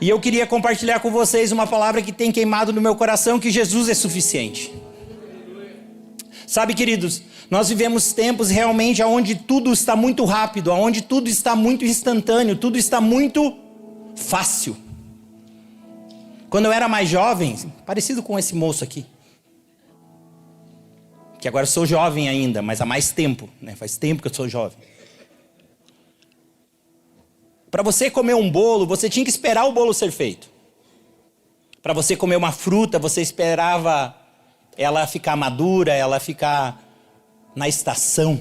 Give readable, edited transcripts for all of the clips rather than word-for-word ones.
E eu queria compartilhar com vocês uma palavra que tem queimado no meu coração, que Jesus é suficiente. Sabe, queridos, nós vivemos tempos realmente onde tudo está muito rápido, onde tudo está muito instantâneo, tudo está muito fácil. Quando eu era mais jovem, parecido com esse moço aqui, que agora eu sou jovem ainda, mas há mais tempo, né? Faz tempo que eu sou jovem. Para você comer um bolo, você tinha que esperar o bolo ser feito. Para você comer uma fruta, você esperava ela ficar madura, ela ficar na estação.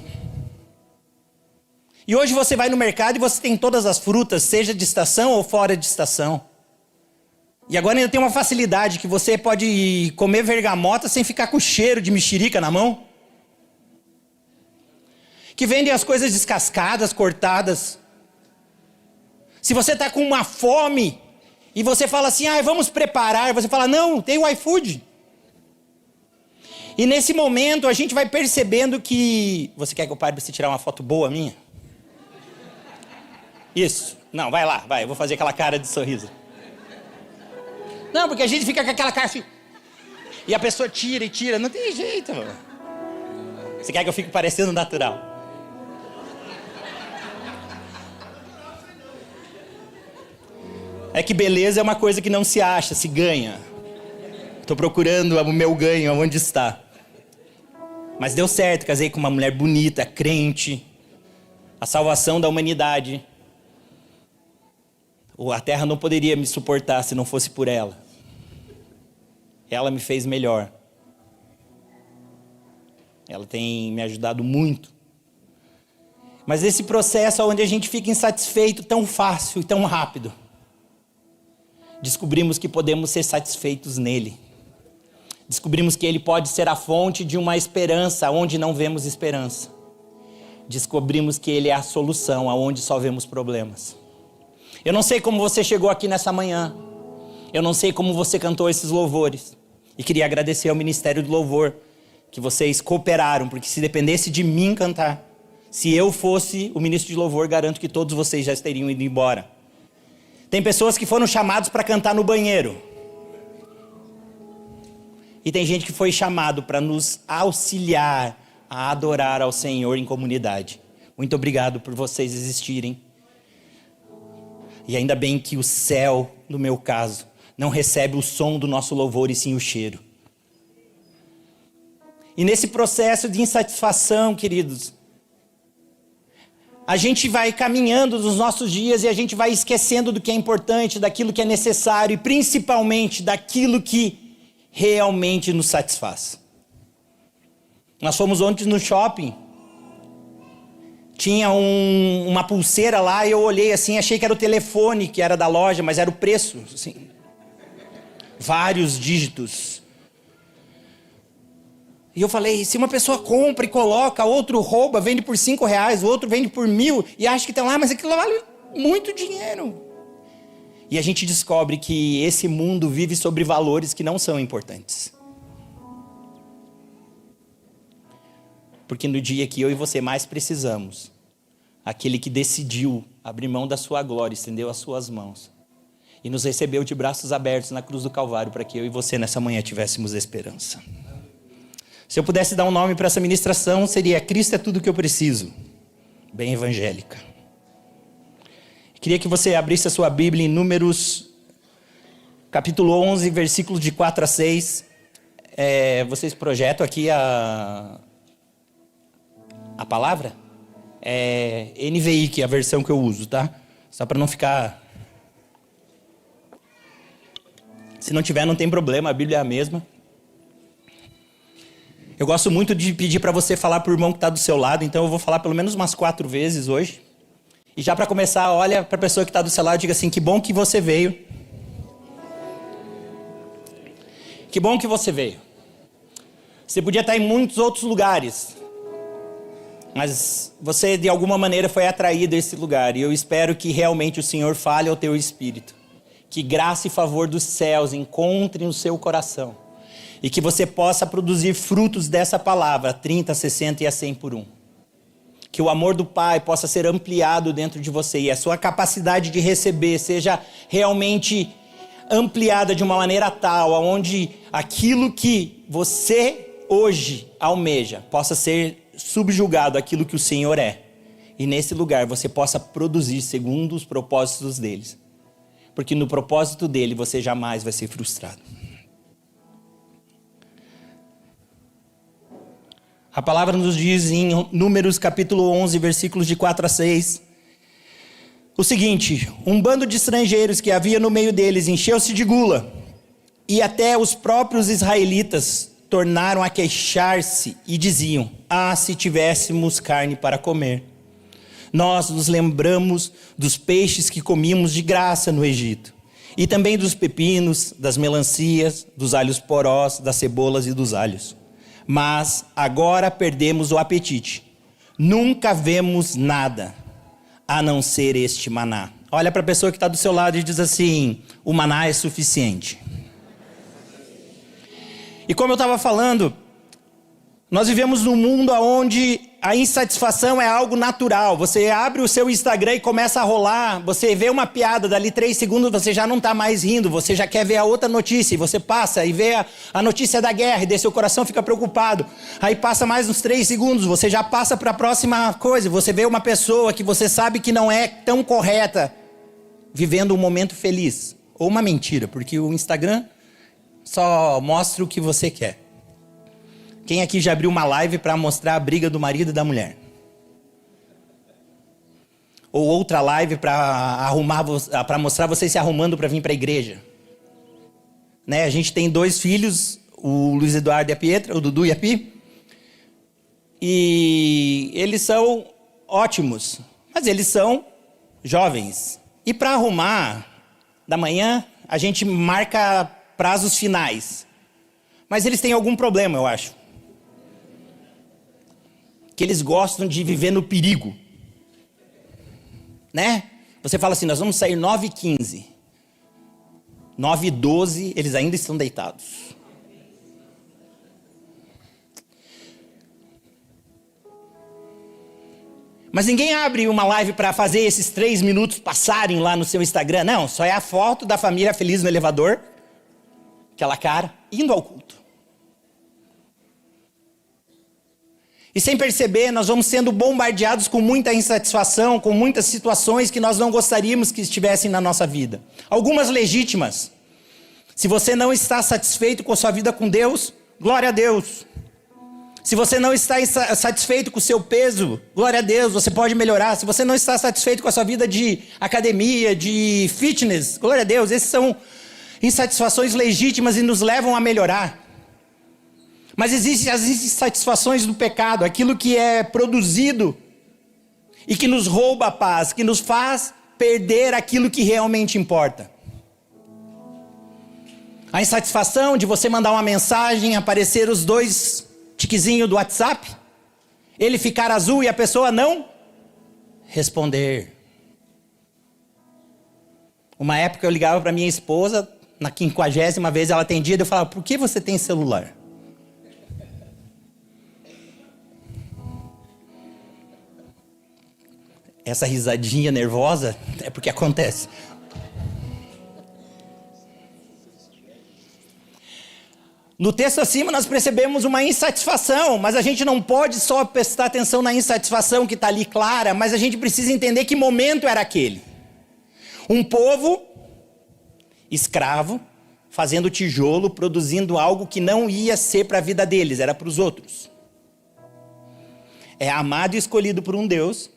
E hoje você vai no mercado e você tem todas as frutas, seja de estação ou fora de estação. E agora ainda tem uma facilidade que você pode comer bergamota sem ficar com cheiro de mexerica na mão. Que vendem as coisas descascadas, cortadas. Se você está com uma fome e você fala assim, vamos preparar, você fala, não, tem o iFood. E nesse momento a gente vai percebendo que... Você quer que eu pare para você tirar uma foto boa minha? Isso. Não, vai lá, vai. Eu vou fazer aquela cara de sorriso. Não, porque a gente fica com aquela cara assim... E a pessoa tira e tira. Não tem jeito, mano. Você quer que eu fique parecendo natural? É que beleza é uma coisa que não se acha, se ganha. Estou procurando o meu ganho, onde está. Mas deu certo, casei com uma mulher bonita, crente. A salvação da humanidade. A terra não poderia me suportar se não fosse por ela. Ela me fez melhor. Ela tem me ajudado muito. Mas esse processo onde a gente fica insatisfeito tão fácil e tão rápido, descobrimos que podemos ser satisfeitos nele. Descobrimos que ele pode ser a fonte de uma esperança onde não vemos esperança. Descobrimos que ele é a solução aonde só vemos problemas. Eu não sei como você chegou aqui nessa manhã. Eu não sei como você cantou esses louvores. E queria agradecer ao Ministério do Louvor, que vocês cooperaram, porque se dependesse de mim cantar, se eu fosse o ministro de louvor, garanto que todos vocês já teriam ido embora. Tem pessoas que foram chamados para cantar no banheiro. E tem gente que foi chamado para nos auxiliar a adorar ao Senhor em comunidade. Muito obrigado por vocês existirem. E ainda bem que o céu, no meu caso, não recebe o som do nosso louvor e sim o cheiro. E nesse processo de insatisfação, queridos, a gente vai caminhando nos nossos dias e a gente vai esquecendo do que é importante, daquilo que é necessário e principalmente daquilo que realmente nos satisfaz. Nós fomos ontem no shopping, tinha uma pulseira lá e eu olhei assim, achei que era o telefone que era da loja, mas era o preço, assim, vários dígitos. E eu falei, se uma pessoa compra e coloca, outro rouba, vende por R$5, o outro vende por 1.000 e acha que tem lá, mas aquilo vale muito dinheiro. E a gente descobre que esse mundo vive sobre valores que não são importantes. Porque no dia que eu e você mais precisamos, aquele que decidiu abrir mão da sua glória, estendeu as suas mãos e nos recebeu de braços abertos na cruz do Calvário para que eu e você nessa manhã tivéssemos esperança. Se eu pudesse dar um nome para essa ministração, seria Cristo é tudo que eu preciso. Bem evangélica. Queria que você abrisse a sua Bíblia em Números, capítulo 11, versículos de 4 a 6. Vocês projetam aqui a palavra? É NVI, que é a versão que eu uso, tá? Só para não ficar... Se não tiver, não tem problema, a Bíblia é a mesma. Eu gosto muito de pedir para você falar para o irmão que está do seu lado, então eu vou falar pelo menos umas 4 vezes hoje. E já para começar, olha para a pessoa que está do seu lado e diga assim, que bom que você veio. Que bom que você veio. Você podia estar em muitos outros lugares, mas você de alguma maneira foi atraído a esse lugar. E eu espero que realmente o Senhor fale ao teu espírito. Que graça e favor dos céus encontrem no seu coração. E que você possa produzir frutos dessa palavra, 30, 60 e a 100 por 1. Que o amor do Pai possa ser ampliado dentro de você e a sua capacidade de receber seja realmente ampliada de uma maneira tal, onde aquilo que você hoje almeja possa ser subjugado àquilo que o Senhor é. E nesse lugar você possa produzir segundo os propósitos deles. Porque no propósito dele você jamais vai ser frustrado. A palavra nos diz em Números capítulo 11, versículos de 4 a 6, o seguinte: um bando de estrangeiros que havia no meio deles encheu-se de gula, e até os próprios israelitas tornaram a queixar-se e diziam: ah, se tivéssemos carne para comer. Nós nos lembramos dos peixes que comíamos de graça no Egito, e também dos pepinos, das melancias, dos alhos porós, das cebolas e dos alhos. Mas agora perdemos o apetite. Nunca vemos nada, a não ser este maná. Olha para a pessoa que está do seu lado e diz assim: o maná é suficiente. E como eu estava falando, nós vivemos num mundo onde a insatisfação é algo natural. Você abre o seu Instagram e começa a rolar, você vê uma piada, dali 3 segundos você já não está mais rindo, você já quer ver a outra notícia, e você passa e vê a notícia da guerra, e daí seu coração fica preocupado. Aí passa mais uns 3 segundos, você já passa para a próxima coisa, você vê uma pessoa que você sabe que não é tão correta, vivendo um momento feliz, ou uma mentira, porque o Instagram só mostra o que você quer. Quem aqui já abriu uma live para mostrar a briga do marido e da mulher? Ou outra live para mostrar vocês se arrumando para vir para a igreja? Né? A gente tem 2 filhos, o Luiz Eduardo e a Pietra, o Dudu e a Pi. E eles são ótimos, mas eles são jovens. E para arrumar da manhã, a gente marca prazos finais. Mas eles têm algum problema, eu acho. Que eles gostam de viver no perigo. Né? Você fala assim: nós vamos sair 9h15. 9h12, eles ainda estão deitados. Mas ninguém abre uma live para fazer esses 3 minutos passarem lá no seu Instagram. Não, só é a foto da família feliz no elevador. Aquela cara, indo ao culto. E sem perceber, nós vamos sendo bombardeados com muita insatisfação, com muitas situações que nós não gostaríamos que estivessem na nossa vida. Algumas legítimas. Se você não está satisfeito com a sua vida com Deus, glória a Deus. Se você não está satisfeito com o seu peso, glória a Deus, você pode melhorar. Se você não está satisfeito com a sua vida de academia, de fitness, glória a Deus. Essas são insatisfações legítimas e nos levam a melhorar. Mas existem as insatisfações do pecado, aquilo que é produzido e que nos rouba a paz, que nos faz perder aquilo que realmente importa. A insatisfação de você mandar uma mensagem, aparecer os 2 tiquezinhos do WhatsApp, ele ficar azul e a pessoa não responder. Uma época eu ligava para minha esposa, na 50ª vez ela atendia, eu falava: por que você tem celular? Essa risadinha nervosa é porque acontece. No texto acima nós percebemos uma insatisfação, mas a gente não pode só prestar atenção na insatisfação que está ali clara, mas a gente precisa entender que momento era aquele. Um povo escravo, fazendo tijolo, produzindo algo que não ia ser para a vida deles, era para os outros. É amado e escolhido por um Deus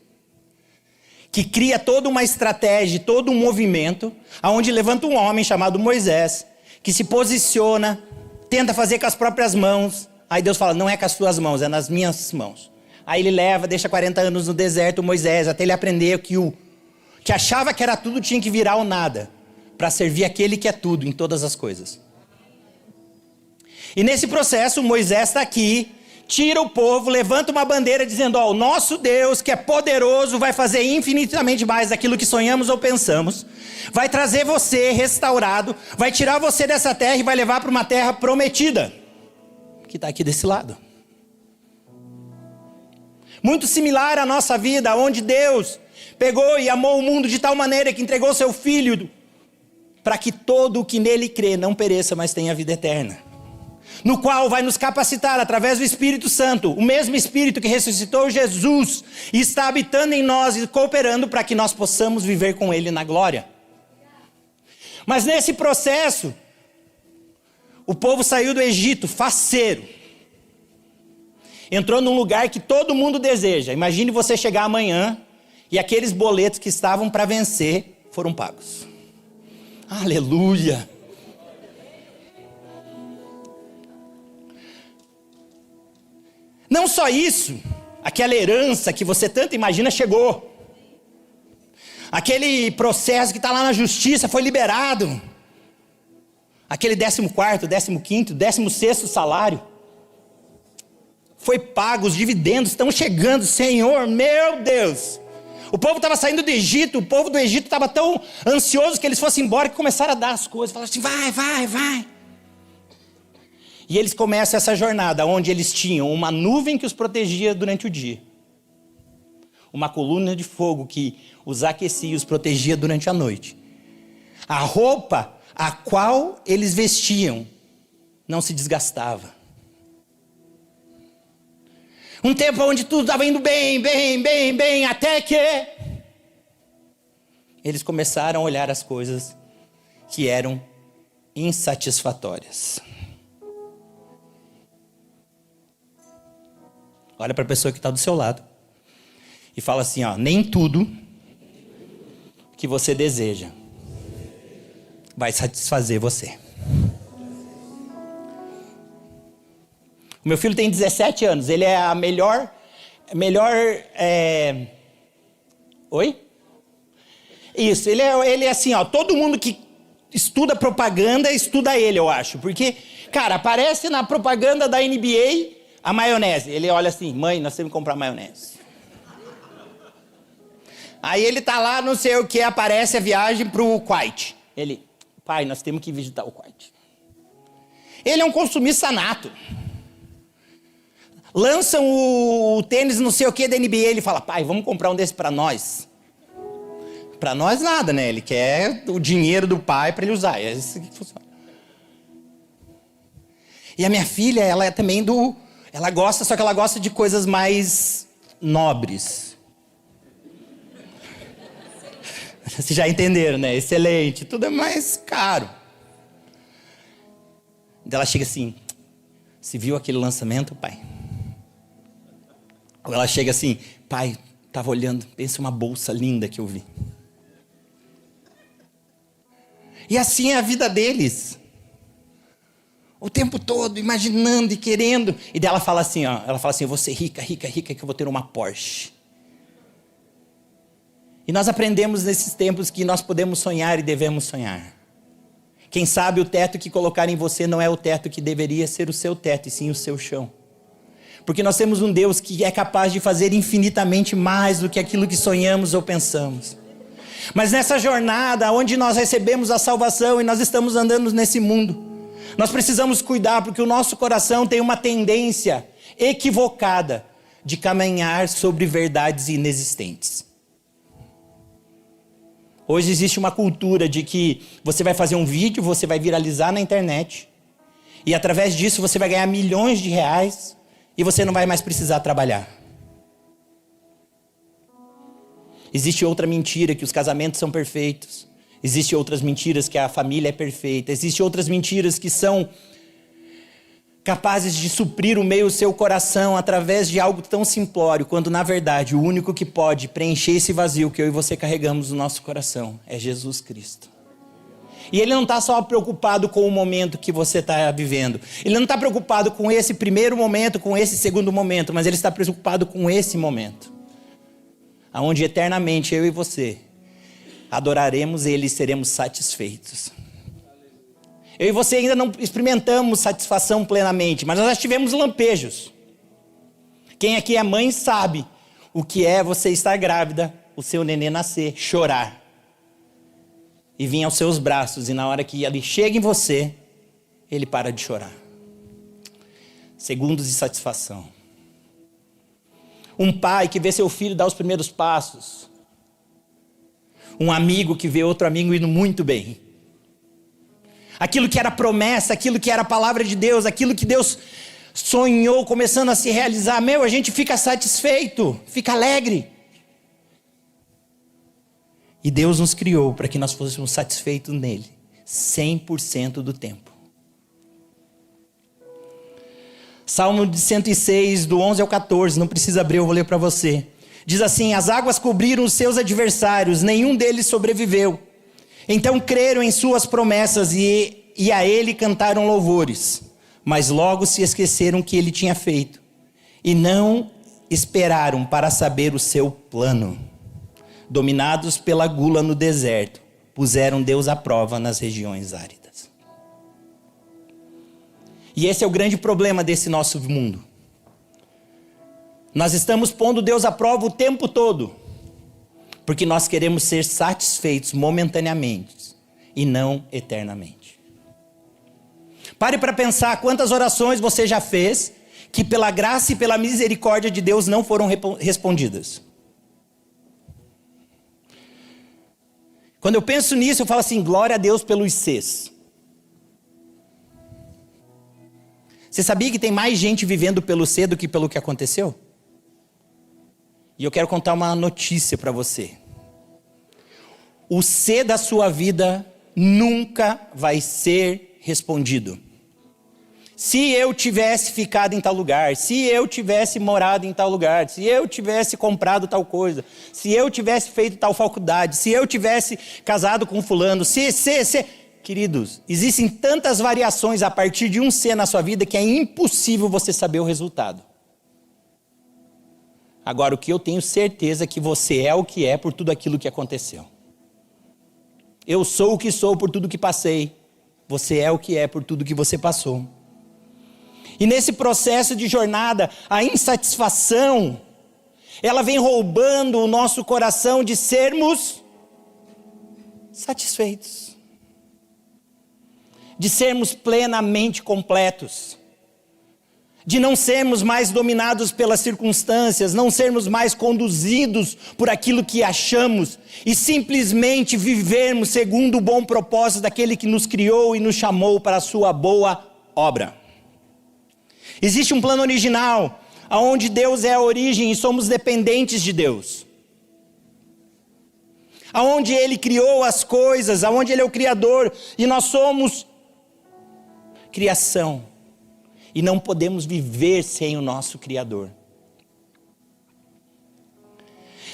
que cria toda uma estratégia, todo um movimento, aonde levanta um homem chamado Moisés, que se posiciona, tenta fazer com as próprias mãos. Aí Deus fala: não é com as suas mãos, é nas minhas mãos. Aí ele leva, deixa 40 anos no deserto, Moisés, até ele aprender que o que achava que era tudo tinha que virar o nada, para servir aquele que é tudo em todas as coisas. E nesse processo, Moisés está aqui, tira o povo, levanta uma bandeira dizendo: ó, o nosso Deus, que é poderoso, vai fazer infinitamente mais daquilo que sonhamos ou pensamos, vai trazer você restaurado, vai tirar você dessa terra e vai levar para uma terra prometida, que está aqui desse lado. Muito similar à nossa vida, onde Deus pegou e amou o mundo de tal maneira que entregou seu Filho, para que todo o que nele crê não pereça, mas tenha vida eterna. No qual vai nos capacitar através do Espírito Santo, o mesmo Espírito que ressuscitou Jesus, e está habitando em nós e cooperando para que nós possamos viver com Ele na glória. Mas nesse processo, o povo saiu do Egito faceiro. Entrou num lugar que todo mundo deseja. Imagine você chegar amanhã e aqueles boletos que estavam para vencer foram pagos. Aleluia! Não só isso, aquela herança que você tanto imagina chegou. Aquele processo que está lá na justiça foi liberado. Aquele 14º, 15º, 16º salário foi pago, os dividendos estão chegando, Senhor, meu Deus. O povo estava saindo do Egito, o povo do Egito estava tão ansioso que eles fossem embora que começaram a dar as coisas, falaram assim, vai. E eles começam essa jornada onde eles tinham uma nuvem que os protegia durante o dia. Uma coluna de fogo que os aquecia e os protegia durante a noite. A roupa a qual eles vestiam não se desgastava. Um tempo onde tudo estava indo bem, até que eles começaram a olhar as coisas que eram insatisfatórias. Olha para a pessoa que está do seu lado e fala assim, ó, nem tudo que você deseja vai satisfazer você. O meu filho tem 17 anos, ele é a melhor... Oi? Isso, ele é assim, ó, todo mundo que estuda propaganda, estuda ele, eu acho. Porque, cara, aparece na propaganda da NBA a maionese. Ele olha assim, mãe, nós temos que comprar maionese. Aí ele tá lá, não sei o que, aparece a viagem pro Kuwait. Ele, pai, nós temos que visitar o Kuwait. Ele é um consumista nato. Lançam o tênis não sei o que da NBA, ele fala, pai, vamos comprar um desse para nós. Para nós nada, né? Ele quer o dinheiro do pai para ele usar. É isso que funciona. E a minha filha, ela é também ela gosta, só que ela gosta de coisas mais nobres. Vocês já entenderam, né? Excelente. Tudo é mais caro. Ela chega assim, você viu aquele lançamento, pai? Ou ela chega assim, pai, estava olhando, pensa uma bolsa linda que eu vi. E assim é a vida deles. O tempo todo, imaginando e querendo. E daí ela fala assim, ó, eu vou ser rica, que eu vou ter uma Porsche. E nós aprendemos nesses tempos que nós podemos sonhar e devemos sonhar. Quem sabe o teto que colocar em você não é o teto que deveria ser o seu teto, e sim o seu chão. Porque nós temos um Deus que é capaz de fazer infinitamente mais do que aquilo que sonhamos ou pensamos. Mas nessa jornada, onde nós recebemos a salvação e nós estamos andando nesse mundo, nós precisamos cuidar, porque o nosso coração tem uma tendência equivocada de caminhar sobre verdades inexistentes. Hoje existe uma cultura de que você vai fazer um vídeo, você vai viralizar na internet, e através disso você vai ganhar milhões de reais, e você não vai mais precisar trabalhar. Existe outra mentira, que os casamentos são perfeitos. Existem outras mentiras, que a família é perfeita. Existem outras mentiras que são capazes de suprir o meio do seu coração através de algo tão simplório, quando na verdade o único que pode preencher esse vazio que eu e você carregamos no nosso coração é Jesus Cristo. E Ele não está só preocupado com o momento que você está vivendo. Ele não está preocupado com esse primeiro momento, com esse segundo momento, mas Ele está preocupado com esse momento. Onde eternamente eu e você adoraremos Ele e seremos satisfeitos. Eu e você ainda não experimentamos satisfação plenamente, mas nós já tivemos lampejos. Quem aqui é mãe sabe o que é você estar grávida, o seu nenê nascer, chorar. E vir aos seus braços, e na hora que ele chega em você, ele para de chorar. Segundos de satisfação. Um pai que vê seu filho dar os primeiros passos. Um amigo que vê outro amigo indo muito bem. Aquilo que era promessa, aquilo que era a palavra de Deus, aquilo que Deus sonhou começando a se realizar. A gente fica satisfeito, fica alegre. E Deus nos criou para que nós fôssemos satisfeitos nele, 100% do tempo. Salmo de 106, do 11 ao 14, não precisa abrir, eu vou ler para você. Diz assim: as águas cobriram os seus adversários, nenhum deles sobreviveu. Então creram em suas promessas e a ele cantaram louvores. Mas logo se esqueceram o que ele tinha feito. E não esperaram para saber o seu plano. Dominados pela gula no deserto, puseram Deus à prova nas regiões áridas. E esse é o grande problema desse nosso mundo. Nós estamos pondo Deus à prova o tempo todo, porque nós queremos ser satisfeitos momentaneamente e não eternamente. Pare para pensar quantas orações você já fez que pela graça e pela misericórdia de Deus não foram respondidas. Quando eu penso nisso, eu falo assim: glória a Deus pelos Cs. Você sabia que tem mais gente vivendo pelo C do que pelo que aconteceu? E eu quero contar uma notícia para você. O C da sua vida nunca vai ser respondido. Se eu tivesse ficado em tal lugar, se eu tivesse morado em tal lugar, se eu tivesse comprado tal coisa, se eu tivesse feito tal faculdade, se eu tivesse casado com fulano, se... Queridos, existem tantas variações a partir de um C na sua vida que é impossível você saber o resultado. Agora, o que eu tenho certeza é que você é o que é por tudo aquilo que aconteceu. Eu sou o que sou por tudo que passei. Você é o que é por tudo que você passou. E nesse processo de jornada, a insatisfação, ela vem roubando o nosso coração de sermos satisfeitos. De sermos plenamente completos. De não sermos mais dominados pelas circunstâncias, não sermos mais conduzidos por aquilo que achamos e simplesmente vivermos segundo o bom propósito daquele que nos criou e nos chamou para a sua boa obra. Existe um plano original, onde Deus é a origem e somos dependentes de Deus. Onde Ele criou as coisas, onde Ele é o Criador e nós somos criação. E não podemos viver sem o nosso Criador.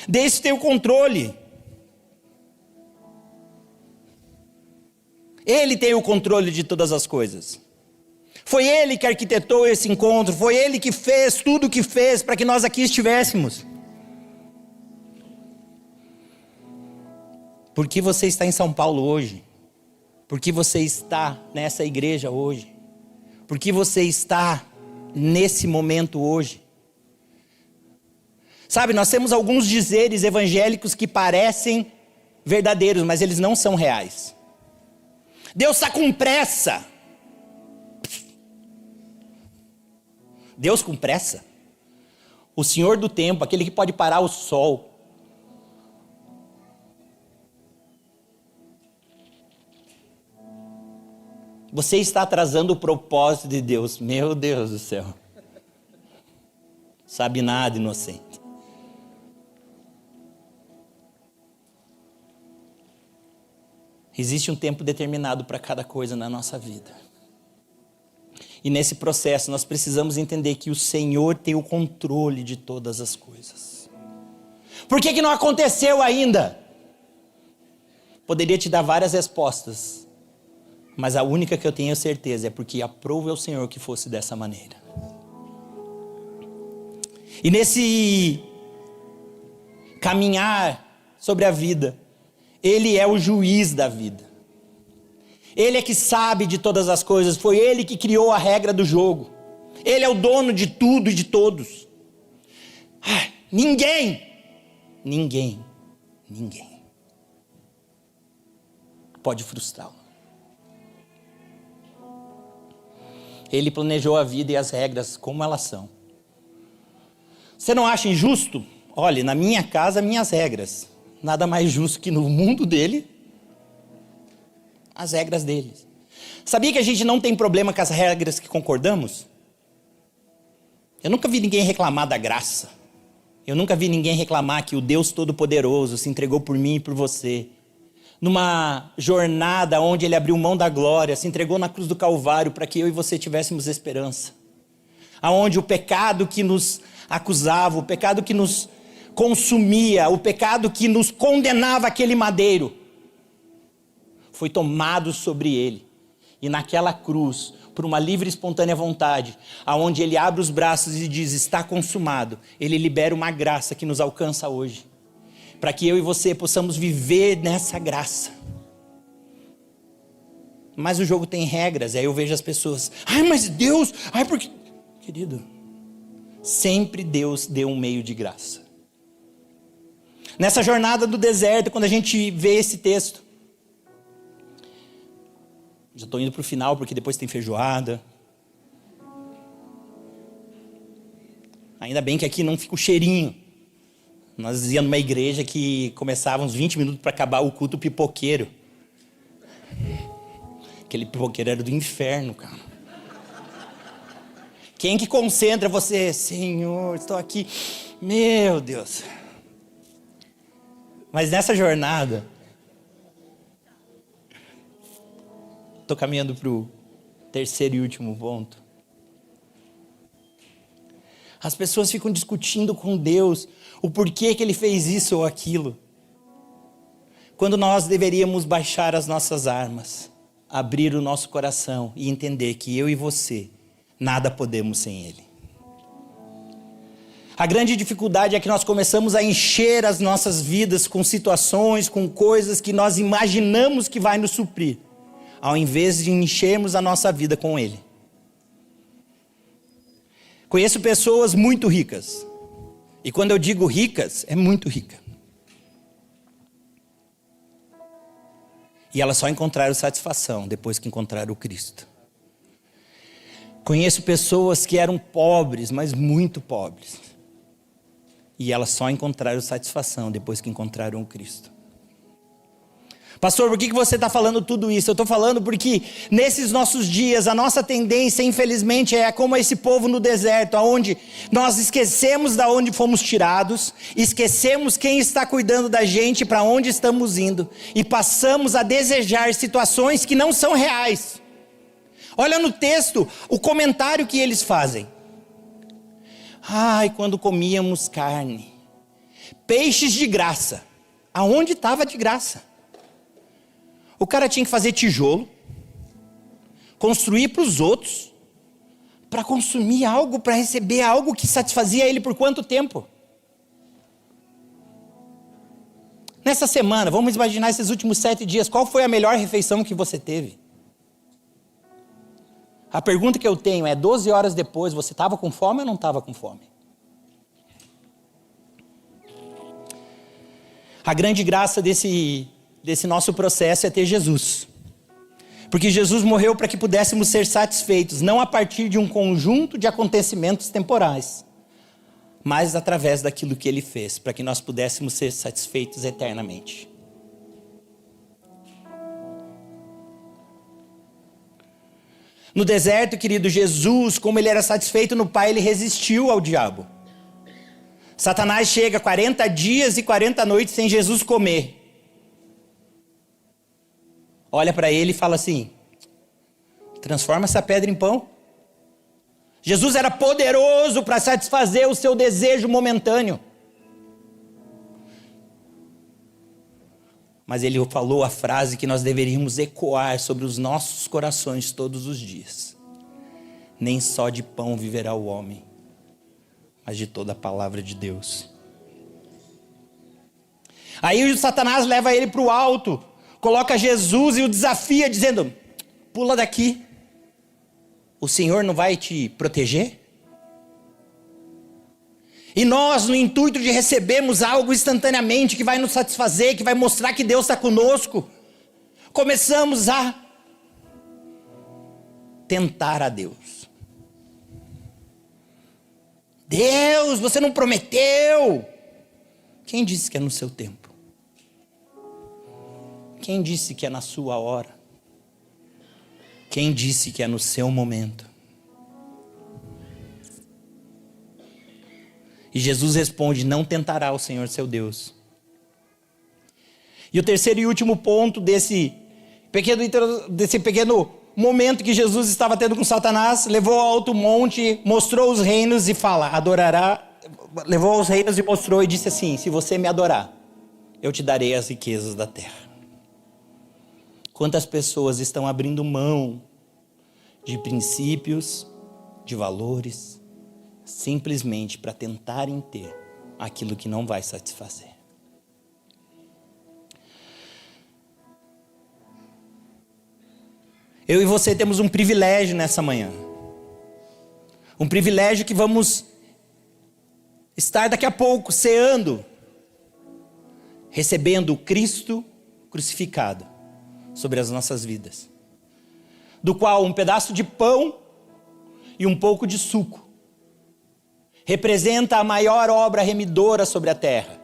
Deus tem o controle. Ele tem o controle de todas as coisas. Foi Ele que arquitetou esse encontro, foi Ele que fez tudo o que fez para que nós aqui estivéssemos. Por que você está em São Paulo hoje? Por que você está nessa igreja hoje? Por que você está nesse momento hoje? Sabe, nós temos alguns dizeres evangélicos que parecem verdadeiros, mas eles não são reais. Deus está com pressa. Deus com pressa? O Senhor do tempo, aquele que pode parar o sol. Você está atrasando o propósito de Deus. Meu Deus do céu. Sabe nada, inocente. Existe um tempo determinado para cada coisa na nossa vida. E nesse processo nós precisamos entender que o Senhor tem o controle de todas as coisas. Por que não aconteceu ainda? Poderia te dar várias respostas. Mas a única que eu tenho certeza é porque aprove ao Senhor que fosse dessa maneira. E nesse caminhar sobre a vida, Ele é o juiz da vida. Ele é que sabe de todas as coisas, foi Ele que criou a regra do jogo. Ele é o dono de tudo e de todos. Ninguém pode frustrá-lo. Ele planejou a vida e as regras como elas são. Você não acha injusto? Olhe, na minha casa, minhas regras. Nada mais justo que no mundo dele, as regras deles. Sabia que a gente não tem problema com as regras que concordamos? Eu nunca vi ninguém reclamar da graça. Eu nunca vi ninguém reclamar que o Deus Todo-Poderoso se entregou por mim e por você. Numa jornada onde Ele abriu mão da glória, se entregou na cruz do Calvário para que eu e você tivéssemos esperança. Aonde o pecado que nos acusava, o pecado que nos consumia, o pecado que nos condenava àquele madeiro, foi tomado sobre Ele. E naquela cruz, por uma livre e espontânea vontade, aonde Ele abre os braços e diz, está consumado, Ele libera uma graça que nos alcança hoje. Para que eu e você possamos viver nessa graça. Mas o jogo tem regras, aí eu vejo as pessoas, mas Deus, porque... Querido, sempre Deus deu um meio de graça. Nessa jornada do deserto, quando a gente vê esse texto, já estou indo para o final, porque depois tem feijoada. Ainda bem que aqui não fica o cheirinho. Nós íamos numa igreja que começava uns 20 minutos para acabar o culto pipoqueiro. Aquele pipoqueiro era do inferno, cara. Quem que concentra você? Senhor, estou aqui. Meu Deus. Mas nessa jornada, estou caminhando para o terceiro e último ponto. As pessoas ficam discutindo com Deus o porquê que Ele fez isso ou aquilo. Quando nós deveríamos baixar as nossas armas, abrir o nosso coração e entender que eu e você, nada podemos sem Ele. A grande dificuldade é que nós começamos a encher as nossas vidas com situações, com coisas que nós imaginamos que vai nos suprir, ao invés de enchermos a nossa vida com Ele. Conheço pessoas muito ricas. E quando eu digo ricas, é muito rica. E elas só encontraram satisfação depois que encontraram o Cristo. Conheço pessoas que eram pobres, mas muito pobres. E elas só encontraram satisfação depois que encontraram o Cristo. Pastor, por que você está falando tudo isso? Eu estou falando porque nesses nossos dias, a nossa tendência, infelizmente, é como esse povo no deserto, onde nós esquecemos de onde fomos tirados, esquecemos quem está cuidando da gente, para onde estamos indo, e passamos a desejar situações que não são reais. Olha no texto, o comentário que eles fazem. Quando comíamos carne, peixes de graça. Aonde estava de graça? O cara tinha que fazer tijolo, construir para os outros, para consumir algo, para receber algo que satisfazia ele por quanto tempo? Nessa semana, vamos imaginar esses últimos 7 dias, qual foi a melhor refeição que você teve? A pergunta que eu tenho é, 12 horas depois, você estava com fome ou não estava com fome? A grande graça desse nosso processo é ter Jesus. Porque Jesus morreu para que pudéssemos ser satisfeitos, não a partir de um conjunto de acontecimentos temporais, mas através daquilo que Ele fez, para que nós pudéssemos ser satisfeitos eternamente. No deserto, querido, Jesus, como Ele era satisfeito no Pai, Ele resistiu ao diabo. Satanás chega 40 dias e 40 noites sem Jesus comer. Olha para ele e fala assim, transforma essa pedra em pão. Jesus era poderoso para satisfazer o seu desejo momentâneo. Mas ele falou a frase que nós deveríamos ecoar sobre os nossos corações todos os dias. Nem só de pão viverá o homem, mas de toda a palavra de Deus. Aí o Satanás leva ele para o alto, coloca Jesus e o desafia dizendo, pula daqui. O Senhor não vai te proteger? E nós, no intuito de recebermos algo instantaneamente, que vai nos satisfazer, que vai mostrar que Deus está conosco, começamos a tentar a Deus. Deus, você não prometeu. Quem disse que é no seu tempo? Quem disse que é na sua hora? Quem disse que é no seu momento? E Jesus responde: não tentará o Senhor seu Deus. E o terceiro e último ponto desse pequeno momento que Jesus estava tendo com Satanás, levou ao alto monte, mostrou os reinos e fala, levou aos reinos e mostrou e disse assim: se você me adorar, eu te darei as riquezas da terra. Quantas pessoas estão abrindo mão de princípios, de valores, simplesmente para tentarem ter aquilo que não vai satisfazer. Eu e você temos um privilégio nessa manhã. Um privilégio que vamos estar daqui a pouco ceando, recebendo o Cristo crucificado sobre as nossas vidas. Do qual um pedaço de pão e um pouco de suco representa a maior obra remidora sobre a terra.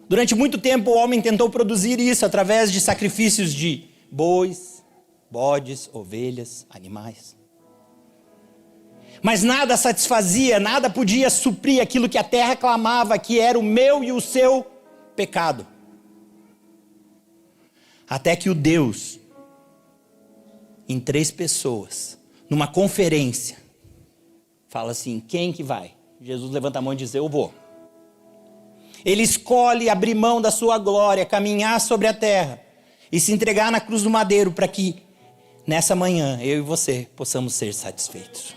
Durante muito tempo o homem tentou produzir isso através de sacrifícios de bois, bodes, ovelhas, animais. Mas nada satisfazia, nada podia suprir aquilo que a terra clamava, que era o meu e o seu pecado. Até que o Deus, em 3 pessoas, numa conferência, fala assim: quem que vai? Jesus levanta a mão e diz: eu vou. Ele escolhe abrir mão da sua glória, caminhar sobre a terra e se entregar na cruz do madeiro para que nessa manhã eu e você possamos ser satisfeitos.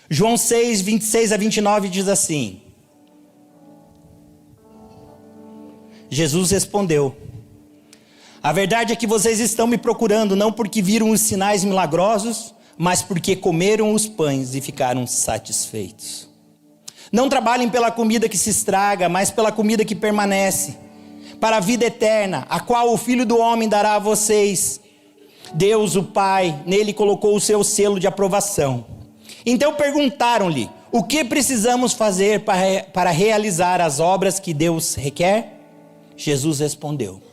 João 6, 26 a 29 diz assim: Jesus respondeu: a verdade é que vocês estão me procurando não porque viram os sinais milagrosos, mas porque comeram os pães e ficaram satisfeitos. Não trabalhem pela comida que se estraga, mas pela comida que permanece, para a vida eterna, a qual o Filho do Homem dará a vocês. Deus, o Pai, nele colocou o seu selo de aprovação. Então perguntaram-lhe: o que precisamos fazer para realizar as obras que Deus requer? Jesus respondeu.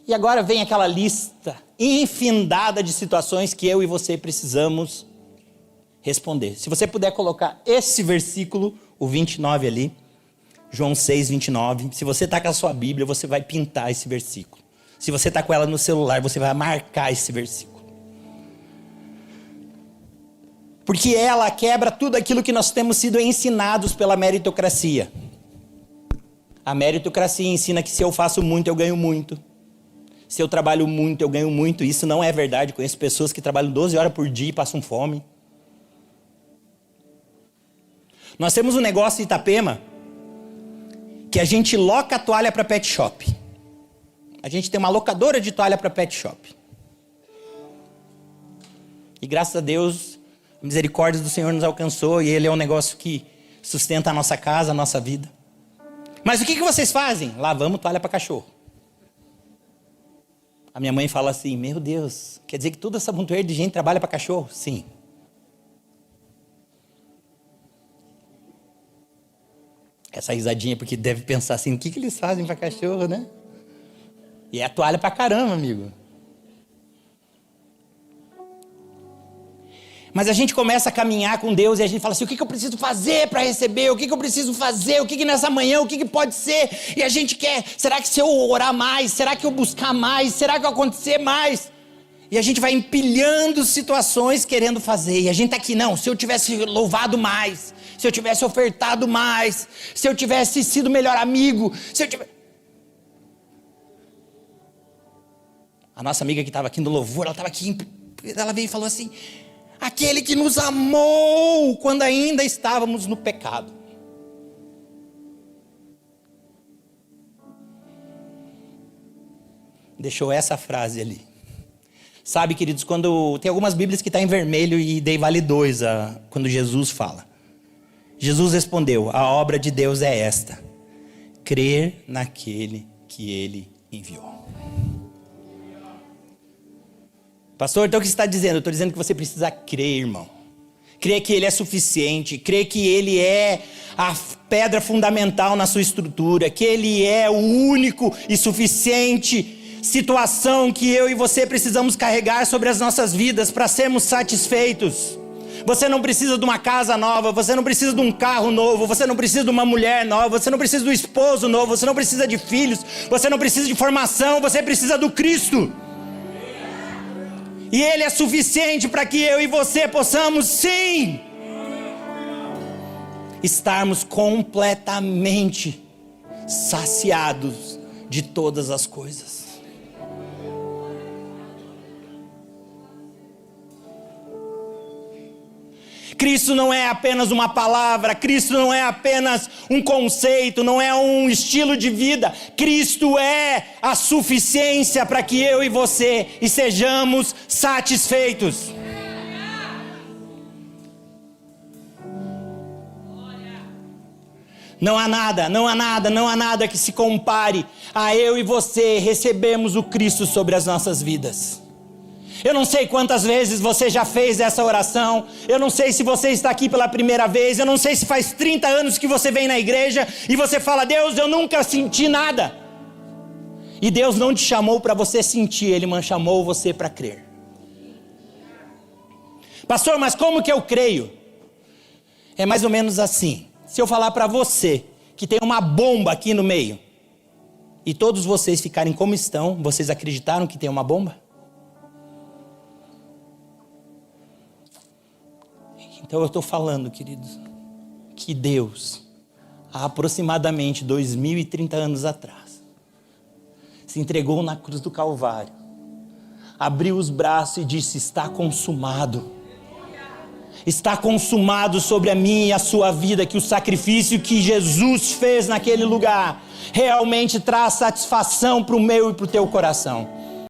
E agora vem aquela lista infindada de situações que eu e você precisamos responder. Se você puder colocar esse versículo, o 29 ali, João 6, 29. Se você está com a sua Bíblia, você vai pintar esse versículo. Se você está com ela no celular, você vai marcar esse versículo. Porque ela quebra tudo aquilo que nós temos sido ensinados pela meritocracia. A meritocracia ensina que se eu faço muito, eu ganho muito. Se eu trabalho muito, eu ganho muito. Isso não é verdade. Conheço pessoas que trabalham 12 horas por dia e passam fome. Nós temos um negócio em Itapema que a gente loca a toalha para pet shop. A gente tem uma locadora de toalha para pet shop. E graças a Deus, a misericórdia do Senhor nos alcançou e Ele é um negócio que sustenta a nossa casa, a nossa vida. Mas o que vocês fazem? Lavamos toalha para cachorro. A minha mãe fala assim: meu Deus, quer dizer que toda essa montoeira de gente trabalha para cachorro? Sim. Essa risadinha porque deve pensar assim: o que eles fazem para cachorro, né? E é a toalha para caramba, amigo. Mas a gente começa a caminhar com Deus e a gente fala assim: o que eu preciso fazer para receber? O que eu preciso fazer? O que nessa manhã? O que pode ser? E a gente quer: será que se eu orar mais? Será que eu buscar mais? Será que eu acontecer mais? E a gente vai empilhando situações querendo fazer. E a gente tá aqui: não, se eu tivesse louvado mais, se eu tivesse ofertado mais, se eu tivesse sido melhor amigo, se eu tivesse... A nossa amiga que estava aqui no louvor, ela estava aqui, ela veio e falou assim: aquele que nos amou quando ainda estávamos no pecado. Deixou essa frase ali. Sabe, queridos, quando tem algumas Bíblias que estão em vermelho e daí vale 2 quando Jesus fala. Jesus respondeu: a obra de Deus é esta: crer naquele que Ele enviou. Pastor, então o que você está dizendo? Eu estou dizendo que você precisa crer, irmão. Crê que Ele é suficiente, crê que Ele é a pedra fundamental na sua estrutura, que Ele é o único e suficiente situação que eu e você precisamos carregar sobre as nossas vidas para sermos satisfeitos. Você não precisa de uma casa nova, você não precisa de um carro novo, você não precisa de uma mulher nova, você não precisa do esposo novo, você não precisa de filhos, você não precisa de formação, você precisa do Cristo. E Ele é suficiente para que eu e você possamos, sim, estarmos completamente saciados de todas as coisas. Cristo não é apenas uma palavra, Cristo não é apenas um conceito, não é um estilo de vida. Cristo é a suficiência para que eu e você estejamos satisfeitos. Não há nada que se compare a eu e você recebermos o Cristo sobre as nossas vidas. Eu não sei quantas vezes você já fez essa oração, eu não sei se você está aqui pela primeira vez, eu não sei se faz 30 anos que você vem na igreja e você fala: Deus, eu nunca senti nada. E Deus não te chamou para você sentir, Ele chamou você para crer. Pastor, mas como que eu creio? É mais ou menos assim. Se eu falar para você que tem uma bomba aqui no meio, e todos vocês ficarem como estão, vocês acreditaram que tem uma bomba? Então eu estou falando, queridos, que Deus, há aproximadamente 2030 anos atrás, se entregou na cruz do Calvário, abriu os braços e disse: está consumado. Está consumado sobre a minha e a sua vida, que o sacrifício que Jesus fez naquele lugar realmente traz satisfação para o meu e para o teu coração.